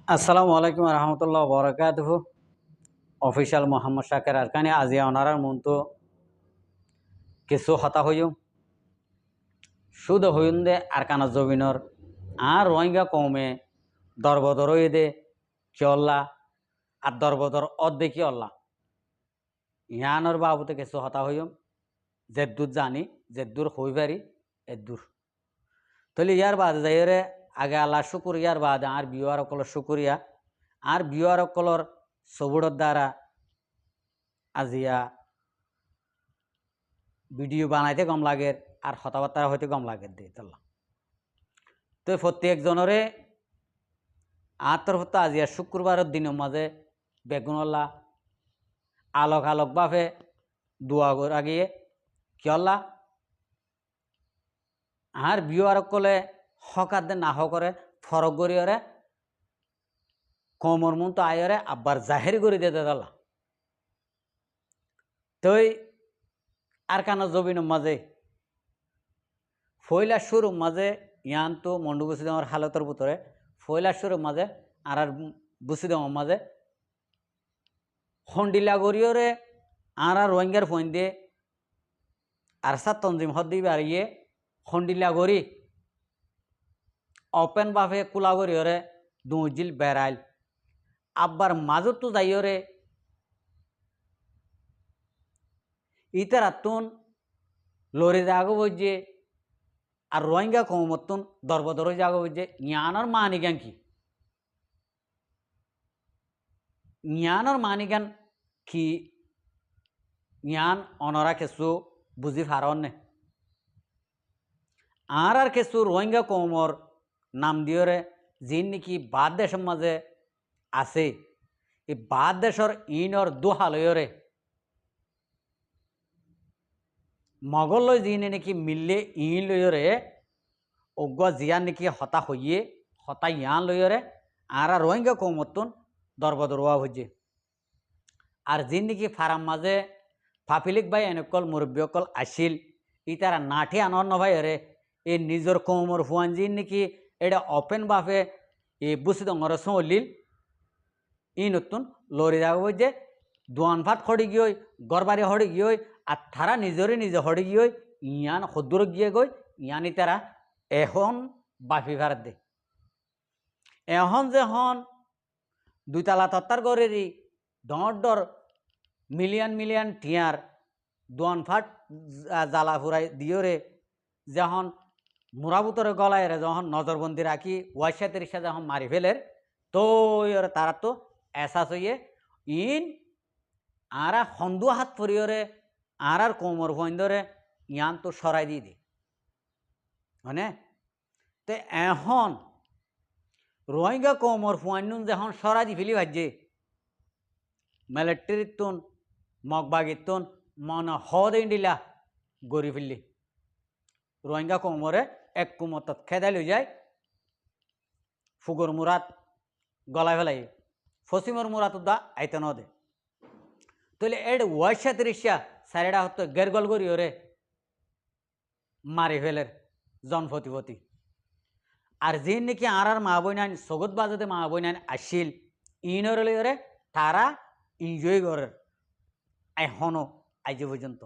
আসসালামু আলাইকুম রহমতুল্লাহ বরকাতহ। অফিসিয়াল মোহাম্মদ শাকের আরকানি আজিয়া অনারার মতো কিছু হতা হইম শুধু হইম দে আরকানা জবিনর আর রোহিঙ্গা কৌমে দরবদর দে কিয়ল্লা আর দরবদর অর্ধেকি অল্লা ইয়ানোর বাবুতে কিছু হতা হইম জেদ্দুর জানি জেদ্দুর হই পারি এদ্দুর তলে ইয়ার বাদে যাইরে আগে আল্লাহ শুকুরিয়ার বাদে আর বিওয়ার অকলর শুকুরিয়া আর বিওয়ার অকলর সবুড়র দ্বারা আজিয়া ভিডিও বানাইতে কম লাগে আর কথাবার্তা হইতে কম লাগে দিতাল্লা তো প্রত্যেকজনরে আতর আজিয়া শুক্রবারের দিনের মাঝে বেগুনল্লা আলোক আলোক বাফে দোয়া করা গিয়ে কিয়ল্লা আর বিয়ে আর কলে হকার দে না হকরে ফরক গড়িয়রে কমর মন তো আয়রে আবার জাহের করে দিতে দাল্লা তই আর কান জবিনের মাঝে ফয়লা শুরুর মাঝে ইয়ান তো মন্ডু বুসি দেওয়ার হালতের ভিতরে ফয়লা শুরুর মাঝে আর বুসি দেওয়ার মাঝে হন্ডিলা গড়িয়রে আর রোহিঙ্গার ফোন দিয়ে আর সাত তঞ্জিম হদ দিবে আর ইয়ে হন্ডিলা গড়ি ওপেন বাফে কুলা গড়িয়রে দুজিল বেড়াইল আব্বার মাজত তো যাইয়রে ইতার আত্মন লরি জাগো বইজে আর রোহিঙ্গা কমতন দরবদর জাগো বইজে জ্ঞানর মানিগান কি জ্ঞানর মানিগান কি জ্ঞান অনরা কিছু বুঝি ফারন নে আর কিছু রোহিঙ্গা কমর নাম দিয়রে যিন নাকি বাদ দেশের মাঝে আছে এই বাদ দেশের ইনর দুহালয়রে মগল লই যিনি নাকি মিললে ইন লইরে অজ্ঞ জিয়ান নাকি হতা হইয়ে হতা ইয়ান লইরে আর রোহিঙ্গা কৌমতন দরবদরোয়া হইছে আর যিন নাকি ফারাম মাঝে ফাফিলিক ভাই এনেকল মুরব্বীকল আসিল ই তারা নাঠি আনন ভাই রে এই নিজের কৌমর ফুয়ান যিন নাকি এটা ওপেন বাফে এই বুসি ডর চলিল ই নতুন লরি যাবো যে দোয়ান ভাত হড়ি গিয়ে গড়বাড়ি হড়ি গিয়ে আর তারা নিজরে নিজে হড়ি গিয়ে ইয়ান সদূর গিয়ে গই ইয়ানি তারা এখন বাফি ভাড়া দে এখন যে হন দুইতলা তত্তার গড়েরই ডর মিলিয়ন মিলিয়ন টিয়ার দোয়ান ফাট জ্বালা ফুরাই দিয়রে যখন মুরাবুতরে গলায় রে যখন নজরবন্দি রাখি ওয়াইশা তিরিশা যখন মারি ফেলের তো তারা তো এসাস হইয়ে ইন আর হন্দু হাত ফরিয়রে আর কোমর ভয়ন্দরে ইয়ান তো সরাই দিয়ে দি মানে তো এখন রোহিঙ্গা কোমর ফুয়ানুন যখন সরাই দি ফেলি ভাজছে মিলিটারির তুন মগবাগির তুন মন হদ ইন্ডিলা গড়ি ফেললি রোহিঙ্গা কোমরে এক কুমত খেদাই লই যায় ফুগর মুরাত গলায় ফেলাই ফসিমর মুরাত দা আইতে ন দে তাহলে এড ওয়াইশা তিরিশা সারেডা হতো গেরগল করি ওরে মারি ফেলের জনফতিপতি আর যে নাকি আর মা বই নাইন সগত বাজাতে মা বই নাইন আসিল ইনর ওরে তারা এনজয় করের এখনো আজ পর্যন্ত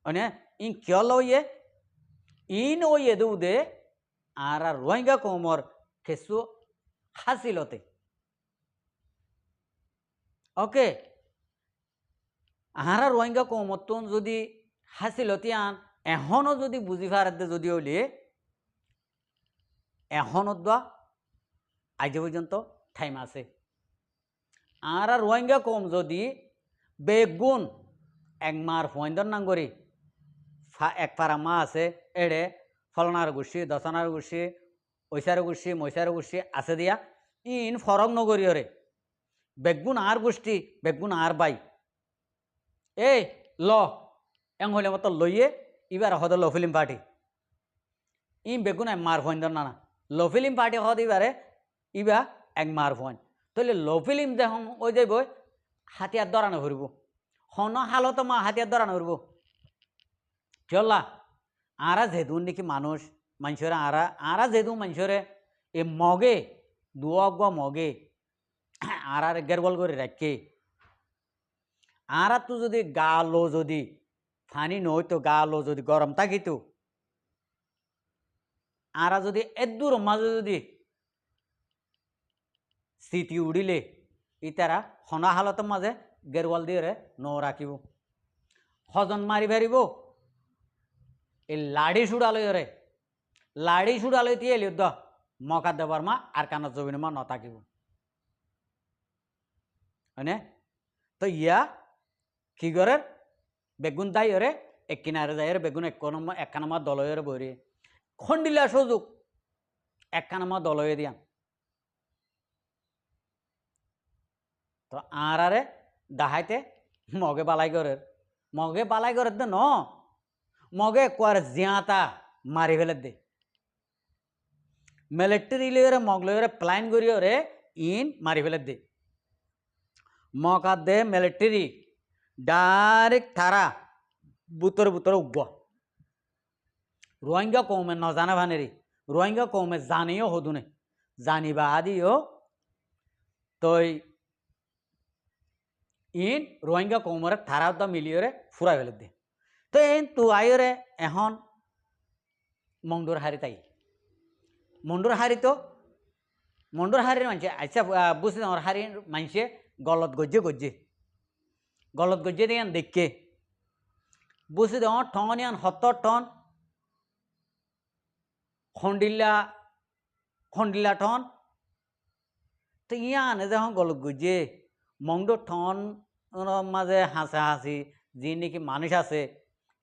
মানে ইন কিয়ল ইয়ে ইন ওই এদু দে আর রোহিঙ্গা কোমর কিছু হাসিলতে ওকে আর রোহিঙ্গা কৌমতন যদি হাসিলতি আন এখনও যদি বুঝি ফারাতে যদি হলে এখনও দোয়া আজ পর্যন্ত টাইম আছে আর রোহিঙ্গা কম যদি বেগুন এক মার ফয়েন্দর নাঙ্গরি এক পারা মা আছে এড়ে ফলনার গুছি দশনার গুছি ঐসার গুছি মৈসার গুছি আছে দিয়া ইন ফরক নগরীয়রে বেগুন আর গোষ্ঠী বেগুন আর বাই এই ল এং হইলে মতো লইয়ে এবার হদ ল ফিল্ম পার্টি ই বেগুন এক মার ফোন না ল ফিল্ম পার্টি হদ এবারে ইবা এক মার ফোন তাহলে ল ফিল্ম যখন ওই যাইব হাতিয়ার দরানো ফুরব হন হালত মা হাতিয়ার দরানো ফুরব চল্লা আরা যেহেতু নাকি মানুষ মানুষেরা আরা যেহেতু মানুষের এ মগে দুয়গ মগে আর গেরবল করে রাখে আর তো যদি গা লো যদি ফানি নইতো গা লো যদি গরম থাকিত আর যদি এদূর মাঝে যদি স্থিতি উড়িলে ইতারা হনা হালতের মাঝে গেরওয়াল দিয়ে ন রাখিব হজন মারি ফেরিব এই লাড়ি সুড়ালই দিয়ে এলি মকা দেবার মা আর কানা জমিন মা নথাকিব হয়নে তো ইয়া কি করে বেগুন দাই ওরে এক কিনারে যাই বেগুন একখানা দলয়ের বইরে খন্ডিলা সুযোগ একখানা দলয়ে দিয়া তো আরে দাহাইতে মগে বালাই করে দে ন মগে কোয়ার জিয়াতা মারি ফেলে দে মিলিটারি লিওরে মগ লিওরে প্লাইন করিওরে ইন মারি ফেলে দে মকা দে মিলিটারি ডাইরেক্ট থারা বুতরে উগ্ব রোহিঙ্গা কৌমে ন জানা ভানেরি রোহিঙ্গা কৌমে জানিও হদুনে জানিবা আদিও তই ইন রোহিঙ্গা কৌমরে থারা দা মিলিয়রে ফুরাই ফেলে দে তো এই তু আইরে এখন মন্ডুর হারি তাই মন্ডুর হারি তো মন্ডুর হারির মানুষ আচ্ছা বুঝতে আমার হারির মানুষে গলত গজ্জে দিয়ে দেখে বুঝতে দেওয়া ঠন ইয়ান 70 টন খন্ডিল্লা ঠন তো ইয়ান যখন গলত গজ্জে মংডুর ঠন মাঝে হাসি যি নাকি মানুষ আছে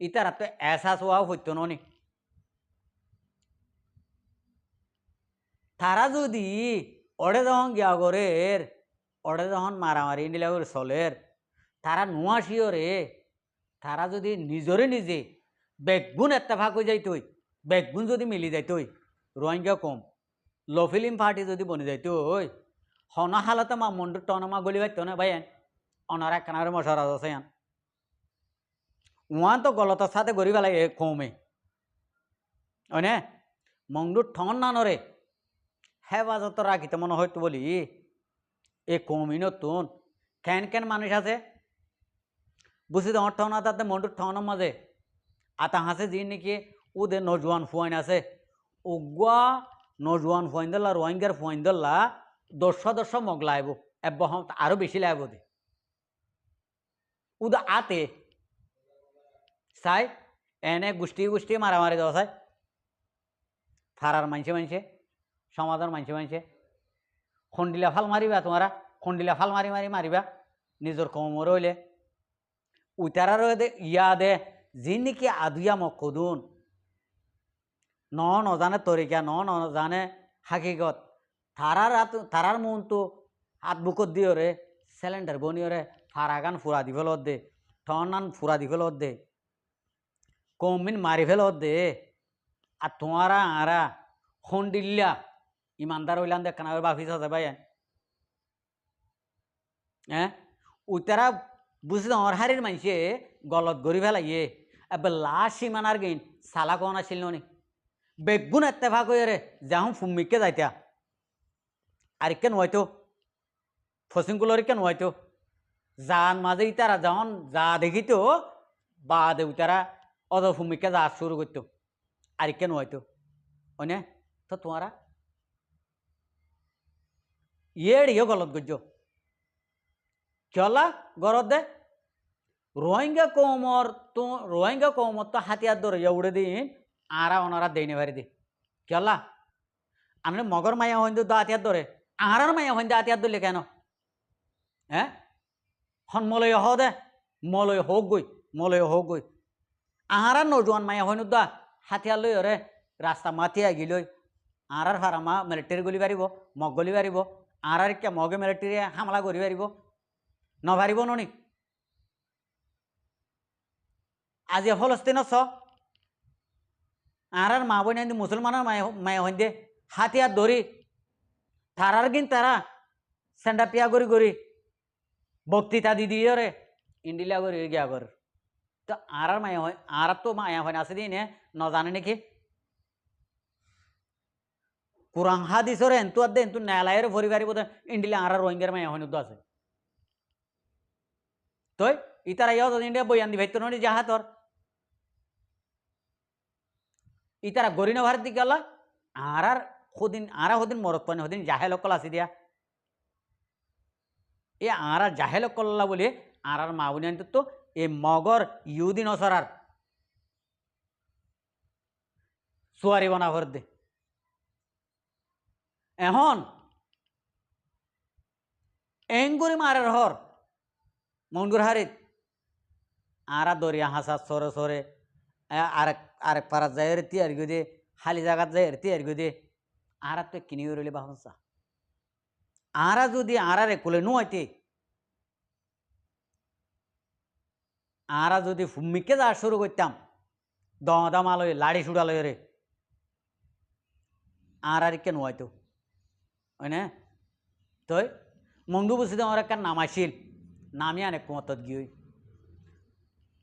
ইতারা তো এসাস হওয়াও হইতো নি তারা যদি ওড়ে যখন গিয়া গরের ওড়ে যখন মারামারি নিলা করে চলের তারা নুয়াশিও রে তারা যদি নিজে বেগুন এত্তেফাক হয়ে যাইতই বেগুন যদি মিলি যাইতই রোহিঙ্গা কম লো ফিল্ম পার্টি যদি বনি যাইতই হনা হালতে মা মন্ডুর টনমা গলি পাইত না ভাই অনার একখানারে মশারাজ আছে ওয়ান তো গলতার সাথে গড়ি পেলাই কমে অনে মংডুর ঠন নানরে হেফাজত রাখিতে মনে হয়তো বলি এ কমই নতুন কেন মানুষ আছে বুঝি তোমার ঠন তাতে মন্ডুর ঠনের মাঝে আতা হাসে যি নাকি ওদের নজওয়ান ফুয়াইন আছে ওগুয়া নজওয়ান ফুয়াইন দল্লা রোহিঙ্গার ফুয়াইন দল্লা 10 মগ লাইব এবহম আরো বেশি লাইব দে উদা আতে চাই এনে গোষ্ঠী মারামারি দেওয়া চাই ফারার মানছে সমাজের মানছে খন্ডিলা ফাল মারিবা তোমারা খন্ডিলা ফাল মারিবা নিজের কমর হইলে উতারা দে ইয়া দে যি নাকি আদুয়া মকদুন নজানে তরিকা নজানে হাকিগত তারার মন তো হাত বুকত দিও রে সিলিন্ডার বনিও রে ফারাগান ফুরা দি ফেলত দে ঠনান ফুরা দি ফেলত দে কমিন মারি ফেলত দে আর তোমারা আরা খন্ডিল্লা ইমানদার হইলাম দেখ কানা বাফিস আছে ভাই উতারা বুঝলাম আমার হারির মানুষে গলত গড়ি ফেলাইয়ে এবার লাশ সীমানার গেইন সালা কোন আসিল নি বেগুন এত্তেফাক হয়ে রে যাহম ফুমিকে যাইতা আর কেন হয়তো ফসিংগুলোর কেন হয়তো যান মাঝে ইতারা যখন যা দেখিত বাদে উতারা অদ ফুমিকে যা শুরু করতো আর কেন হয়তো অনে তো তোমারা ইয়ে গলত গজ্জ চলা গরত দে রোহিঙ্গা কৌমর তো হাতিয়ার ধরে উড়ে দিন আরা ওনারা দেইনে পারি দি চলা আমি মগর মায়া হইন দা হাতিয়ার ধরে আহার মায়া হইন দা হাতিয়ার ধরলে কেন হন মলয় হ দে মলয় হোক গই আহার নজওয়ান মায়া হইন দা হাতিয়ার লই ওরে রাস্তা মাতিয়া গিলই আহার ফারামা মিলিটারি গলি পারিব মগ গলি পারিব আহার কে মগে মিলিটারি হামলা করি পারিব নভারিব ননি আজি ফলস্তিন ছ আর মা বোন মুসলমানের মায়া হইন দে হাতিয়ার ধরি তারার গিন তারা সেন্ডা পিয়া করি বক্তৃতা দি দিয়ে রে ইন্ডিলা করি গিয়া কর তো আর মায়া হয় আর তো মায়া হয় আছে দিনে নজানে নাকি কোরআন হাদিসরে এন্তু আদে এন্তু নেলায়ের পরিবারের বোধ ইন্ডিলে আর রোহিঙ্গার মাই এখন উদ্দ আছে তই ইতারা ইয়া যদি ইন্ডিয়া বই আন্দি ভাইতো ননি জাহাতর ইতারা গরিনা ভারত দিকে গেল আর হদিন মরত পানি হদিন জাহেল অকল আসি দিয়া এ আর জাহেল অকল্লা বলে আর মা বুনি আনতো তো এ মগর ইউদিন অসরার সুয়ারি বনা ভর দে এখন এঙ্গুরি মারের হর মঙ্গুর হারিত আরা দরিয়া হাসা সরে সরে আরেক পাড়াত যায় তিয়ার গো দে খালি জায়গাত যায় তিয়ার গো দে আরা তো কিনি রইলে বাহসা আরা যদি আরারে কোলে নুয়াইতে আরা যদি ফুমিকে যা শুরু করতাম দমা লই লাড়ি ছুড়া লই রে আর কে নুয়াইতো হয় না তই মংদু বসে আমার একটা নাম আসিল নামি আনে কুমতত গিয়ে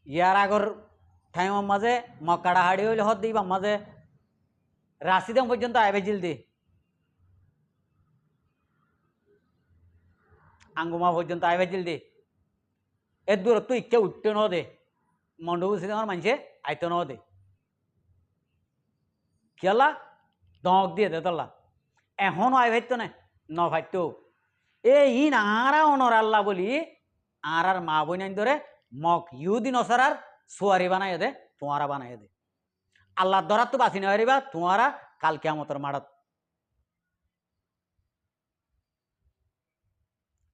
ইয়ার আগর ঠাইমার মাঝে মক্কাড়া হাড়ি হইলে হত দিবা মাঝে রাশিদাম পর্যন্ত আইবেজিল দি আঙ্গুমা পর্যন্ত আইবেজিল দি এর দূরত্ব ইচ্ছা উঠতে ন দে মন্ডু বসে আমার মানুষে আইতো ন দে কেলা দক দিয়ে দে তল্লা এখনও আই ভাইতো না ন ভাইতো ইন আরা অনর আল্লাহ বলি আর মা বইনাইন ধরে মক ইউদিন অসারার সোয়ারি বানাই দে তোমারা বানাই দে আল্লাহ ধরার তো বাঁচি না হারিবা তোমারা কাল কেমতর মাড়ত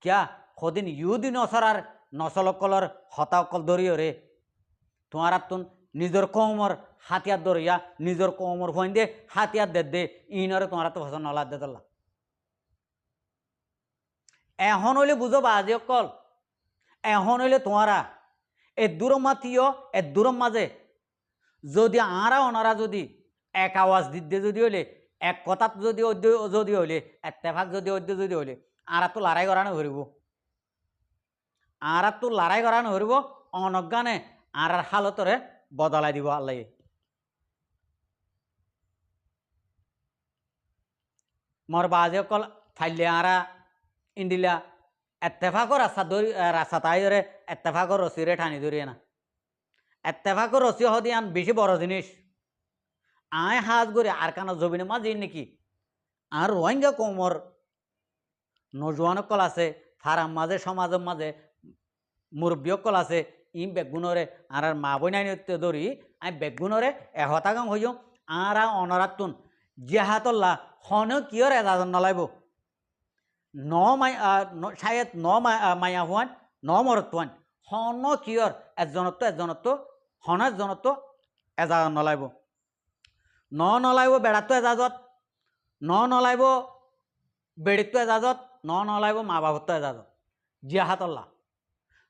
কিয়া সদিন ইউদিন অসারার নসলকলর হতাকল ধরিও রে তোমারা তুন নিজের কমর হাতিয়ার ধরিয়া নিজের কমর ফোন দিয়ে হাতিয়ার দে ইনরে তোমারা তো ফসল নলা দে তোলা এখন হইলে বুঝো বাজে অকল এখন হইলে তোমারা এ দূরম মাতিও এ দূরম মাঝে যদি আরা ওনারা যদি এক আওয়াজ দিতে যদি হইলে এক কথাত যদি যদি হইলে এত্তেফাক যদি যদি হইলে আরা তো লড়াই করানো হরিব আরা তো লড়াই করানো হরিব অনজ্ঞানে আর হালতরে বদলাই দিব আল্লাহ মোর বাজে অকল ফাইলে আরা ইন্দিলা এত্তেফাকর রাস্তা তাই ধরে এত্তেফাকর রসিরে ঠানি ধরিয়ে না এত্তেফাকর রসি হদি আন বেশি বড় জিনিস আয় হাজ করে আর কানা জবিনে মাঝে নাকি আর রোহিঙ্গা কোমর নজওয়ান কল আছে ফারাম মাঝে সমাজের মাঝে মুরব্বী কল আছে ই বেগুনরে আর মা বইনাই ধরি আমি বেগুনরে এহতাগাম হইও আর অনরাতুন জিহাতল্লা হনেও কিয়র এজাজন নলাইব ন শায়দ ন মায়া হুয়ান ন মরত্বান হন কিয়র এজনত্ব হন এজনত্ব এজাজন নলাইব নলাইব বেড়াতো এজাজত নলাইব বেড়িতো এজাজত নলাইব মা বাবতো এজাজত জিহাতল্লা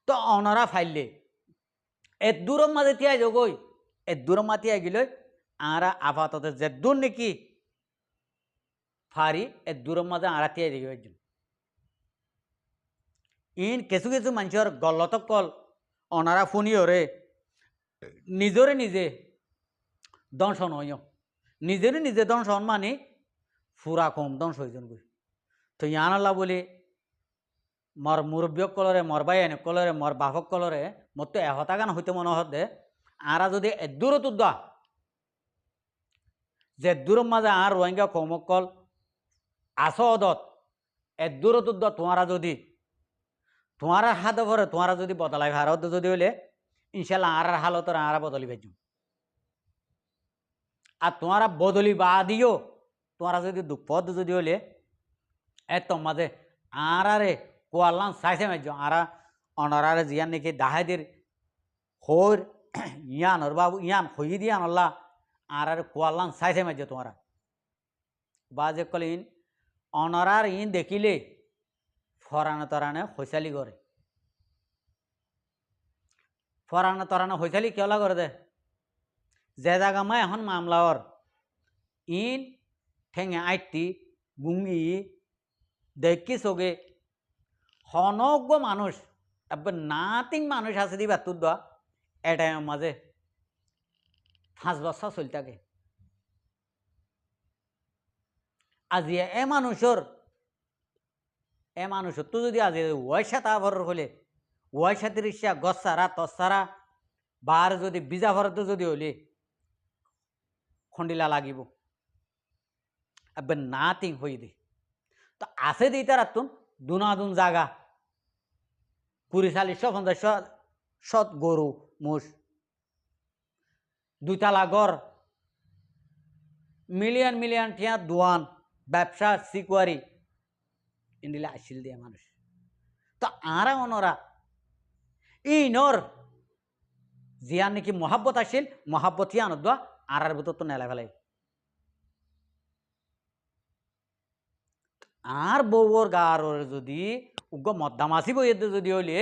তো অনরা ফাইলে এর দূরম মাঝে তিয়াই যোগই এর দূরম মা তিয়াই গিলই আরা আপাতত যে দূর নাকি ফারি এর দূরম মাঝে আরা তিয়াই দেখি একজন ইন কিছু কিছু মানুষের গলত কল অনারা ফুনিও রে নিজরে নিজে দংশন হইও নিজেরই নিজে দংশন মানে ফুরা কম দংশ হয়েছেন গই তো ইয়ানাল্লা বলে মর মুরব্বী কলরে মর বাই এনে কলরে মর বাপক কলরে মোর তো এহতা গান হইতে মনে হতে আরা যদি এদূরত উদ্দা যে দূরম মাঝে আর রোহিঙ্গা কমকল আসদত এদূরত উদ্দা তোমারা যদি তোমার হাত ভরে তোমারা যদি বদলাই ভারত যদি হইলে ইনশাল্লাহ আর হালতর আরা বদলি ভেজু আর তোমারা বদলি বাদিও তোমারা যদি দুপদ যদি হইলে এত মাঝে আরে কোয়াল্লাম চাইছে মেজ আরা অনরারে জিয়ান নাকি দাহাইদের হর ইয়ান ওর বাবু ইয়ান হই দিয়ান আল্লাহ আর কোয়াল্লাম চাইছে মেজ তোমারা বাজে কলে ইন অনরার ইন দেখিলে ফরানে তরানে হৈশালি করে ফরানে তরানে হৈশালি কেলা করে দে যে জায়গা মায় এখন মামলাওর ইন ঠেঙে আইটি গুঙ্গি দেখি চগে হনজ্ঞ মানুষ এবার নাতিং মানুষ আছে দিবা তোর দা এটাই মাঝে 5 বছর চলি থাকে আজি এ মানুষের তো যদি আজি ওয়াইসা তা ভর হলে ওয়াইসা তিরিশা গছ সারা তস সারা বার যদি বিজা ভরতে যদি হলে খন্ডিলা লাগিব এবার নাথিং হয়ে দি তো আছে দিই তার তুন দুনাদুন জাগা 40-50 শত গরু মোষ 2 তালা ঘর মিলিয়ন মিলিয়ন টিয়া দোয়ান ব্যবসা সিকুয়ারি ইন্ডিলা আসিল দিয়ে মানুষ তো আরা অনরা নর জিয়ার নাকি মহাব্বত আসিল মহাব্বত ইয়ান দোয়া আরার ভিতর তো নেলা ফেলাই আর বউর গার যদি উগ্র মদ্দামাসি বইয়েতে যদি হইলে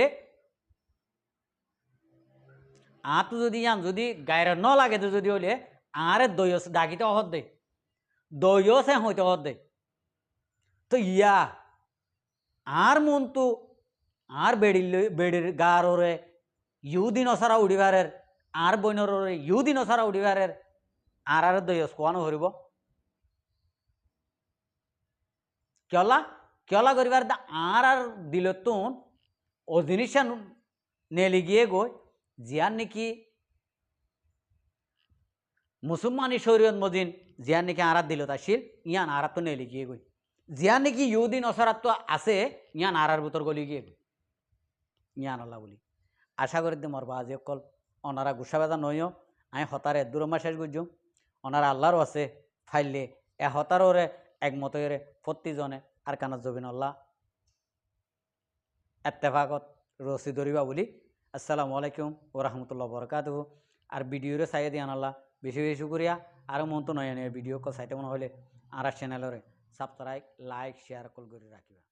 আর তো যদি ইয়ান যদি গায়ের ন লাগে তো যদি হইলে আরে দইস ডাকিতে অহদ দে দইস হইতে অহদ দে তো ইয়া আর মন তো আর বেড়ির গার ওরে ইউদিন অসারা উড়িবারের আর বইনর ওরে ইউদিন অসারা উড়িবারের আর দইস কোয়ানো হরিব কেলা করিবার আর দিল তুন ও জিনিস নেলি গিয়ে গই জিয়ার নাকি মুসলমানি শরীয়ত মদিন জিয়ার নাকি আর দিল আসিল ইয়ান আর তো নেলি গিয়ে গই জিয়ার নাকি ইউদিন অসরাত তো আছে ইয়ান আর ভিতর গলি গিয়ে গই ইয়ান আল্লাহ বলি আশা করি দে মরবা আজি অকল ওনারা গুসা বেদা নইও আমি হতারে দুরমা শেষ করছ ওনারা আল্লাহরও আছে ফাইলে এ হতাররে একমতরে প্রতিজনে আর কানা জবিন আল্লাহ এত্তেফাকত রসি ধরিবা বলি আসসালামু আলাইকুম ও রহমতুল্লাহ বরকাতুহু আর ভিডিওরে চাই দিয়ে আনাল্লাহ বেশি বেশি করিয়া আর মন তো নয় ভিডিও কল চাইতে মনে হলে আর চ্যানেলরে সাবস্ক্রাইব লাইক শেয়ার কল করে রাখিবা।